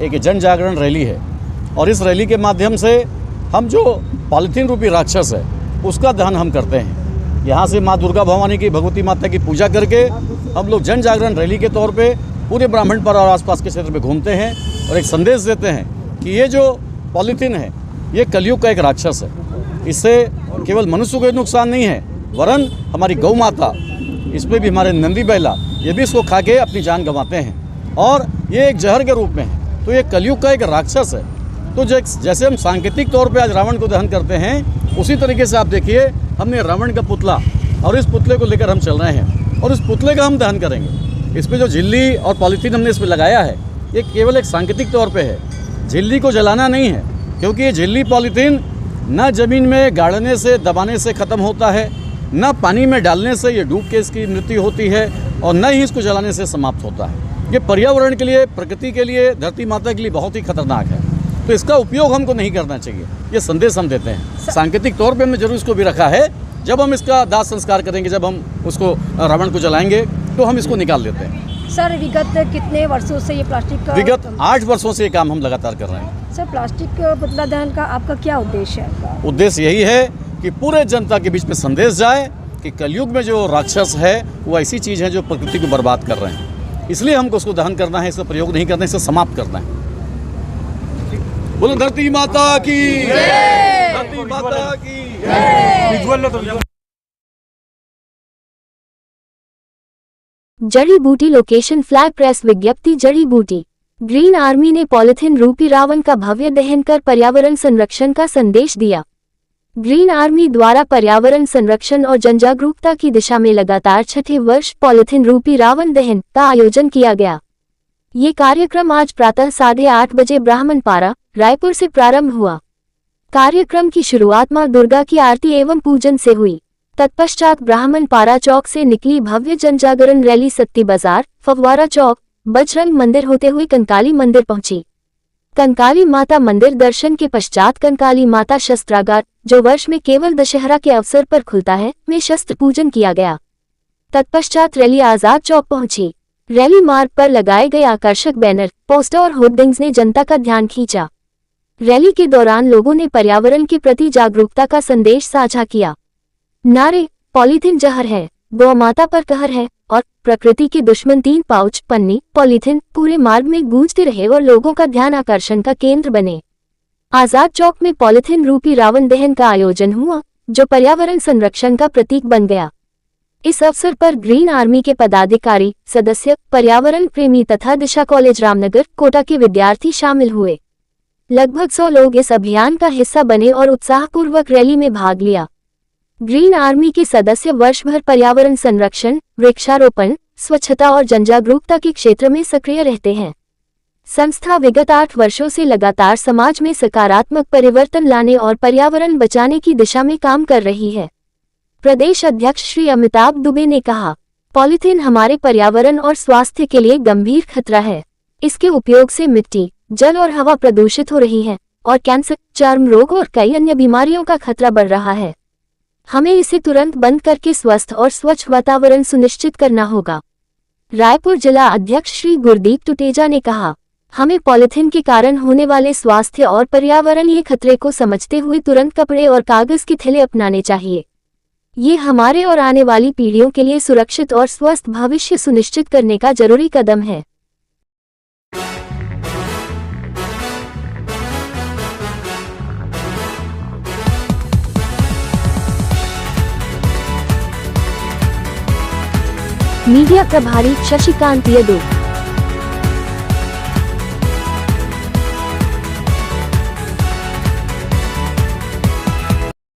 एक जन जागरण रैली है और इस रैली के माध्यम से हम जो पॉलीथीन रूपी राक्षस है उसका दहन हम करते हैं। यहाँ से माँ दुर्गा भवानी की, भगवती माता की पूजा करके हम लोग जन जागरण रैली के तौर पे पूरे ब्राह्मणपाड़ा और आसपास के क्षेत्र में घूमते हैं और एक संदेश देते हैं कि ये जो पॉलीथीन है ये कलयुग का एक राक्षस है। इससे केवल मनुष्य को नुकसान नहीं है वरन हमारी गौ माता, इसमें भी हमारे नंदी बैला, ये भी इसको खा के अपनी जान गंवाते हैं और ये एक जहर के रूप में है। तो ये कलयुग का एक राक्षस है। तो जैसे हम सांकेतिक तौर पे आज रावण को दहन करते हैं, उसी तरीके से आप देखिए हमने रावण का पुतला और इस पुतले को लेकर हम चल रहे हैं और इस पुतले का हम दहन करेंगे। इस पर जो झिल्ली और पॉलीथीन हमने इस पर लगाया है ये केवल एक सांकेतिक तौर पे है। झिल्ली को जलाना नहीं है, क्योंकि ये झिल्ली पॉलीथीन न ज़मीन में गाड़ने से, दबाने से ख़त्म होता है, न पानी में डालने से ये डूब के इसकी मृत्यु होती है और न ही इसको जलाने से समाप्त होता है। ये पर्यावरण के लिए, प्रकृति के लिए, धरती माता के लिए बहुत ही खतरनाक है। तो इसका उपयोग हमको नहीं करना चाहिए, ये संदेश हम देते हैं। सांकेतिक तौर पे हमने जरूर इसको भी रखा है। जब हम इसका दाह संस्कार करेंगे, जब हम उसको रावण को जलाएंगे तो हम इसको निकाल देते हैं। सर, विगत कितने वर्षों से ये प्लास्टिक का? विगत 8 वर्षों से ये काम हम लगातार कर रहे हैं। सर, प्लास्टिक पुतला दहन का आपका क्या उद्देश्य है? उद्देश्य यही है कि पूरे जनता के बीच में संदेश जाए कि कलयुग में जो राक्षस है वो ऐसी चीज़ है जो प्रकृति को बर्बाद कर रहे हैं। इसलिए हमको उसको दहन करना है, इसका प्रयोग नहीं करना है, इसे समाप्त करना है। बोलो धरती माता की जय, धरती माता की जय। जड़ी बूटी लोकेशन फ्लैग प्रेस विज्ञप्ति। जड़ी बूटी ग्रीन आर्मी ने पॉलीथीन रूपी रावण का भव्य दहन कर पर्यावरण संरक्षण का संदेश दिया। ग्रीन आर्मी द्वारा पर्यावरण संरक्षण और जनजागरूकता की दिशा में लगातार छठे वर्ष पॉलीथीन रूपी रावण दहन का आयोजन किया गया। ये कार्यक्रम आज प्रातः 8:30 बजे ब्राह्मणपाड़ा, रायपुर से प्रारंभ हुआ। कार्यक्रम की शुरुआत मां दुर्गा की आरती एवं पूजन से हुई। तत्पश्चात ब्राह्मणपाड़ा चौक से निकली भव्य जनजागरण रैली सत्ती बाजार, फव्वारा चौक, बजरंग मंदिर होते हुए कंकाली मंदिर पहुंची। कंकाली माता मंदिर दर्शन के पश्चात कंकाली माता शस्त्रागार, जो वर्ष में केवल दशहरा के अवसर पर खुलता है, में शस्त्र पूजन किया गया। तत्पश्चात रैली आजाद चौक पहुंची। रैली मार्ग पर लगाए गए आकर्षक बैनर, पोस्टर और होर्डिंग्स ने जनता का ध्यान खींचा। रैली के दौरान लोगों ने पर्यावरण के प्रति जागरूकता का संदेश साझा किया। नारे पॉलीथीन जहर है, गौ माता पर कहर है और प्रकृति के दुश्मन 3 पाउच पन्नी पॉलीथीन पूरे मार्ग में गूंजते रहे और लोगों का ध्यान आकर्षण का केंद्र बने। आजाद चौक में पॉलीथीन रूपी रावण दहन का आयोजन हुआ, जो पर्यावरण संरक्षण का प्रतीक बन गया। इस अवसर पर ग्रीन आर्मी के पदाधिकारी, सदस्य, पर्यावरण प्रेमी तथा दिशा कॉलेज रामनगर, कोटा के विद्यार्थी शामिल हुए। लगभग 100 लोग इस अभियान का हिस्सा बने और उत्साहपूर्वक रैली में भाग लिया। ग्रीन आर्मी के सदस्य वर्ष भर पर्यावरण संरक्षण, वृक्षारोपण, स्वच्छता और जनजागरूकता के क्षेत्र में सक्रिय रहते हैं। संस्था विगत 8 वर्षों से लगातार समाज में सकारात्मक परिवर्तन लाने और पर्यावरण बचाने की दिशा में काम कर रही है। प्रदेश अध्यक्ष श्री अमिताभ दुबे ने कहा, पॉलीथीन हमारे पर्यावरण और स्वास्थ्य के लिए गंभीर खतरा है। इसके उपयोग से मिट्टी, जल और हवा प्रदूषित हो रही है और कैंसर, चर्म रोग और कई अन्य बीमारियों का खतरा बढ़ रहा है। हमें इसे तुरंत बंद करके स्वस्थ और स्वच्छ वातावरण सुनिश्चित करना होगा। रायपुर जिला अध्यक्ष श्री गुरदीप टुटेजा ने कहा, हमें पॉलीथीन के कारण होने वाले स्वास्थ्य और पर्यावरणीय खतरे को समझते हुए तुरंत कपड़े और कागज के थैले अपनाने चाहिए। ये हमारे और आने वाली पीढ़ियों के लिए सुरक्षित और स्वस्थ भविष्य सुनिश्चित करने का जरूरी कदम है। मीडिया प्रभारी शशिकांत यादव।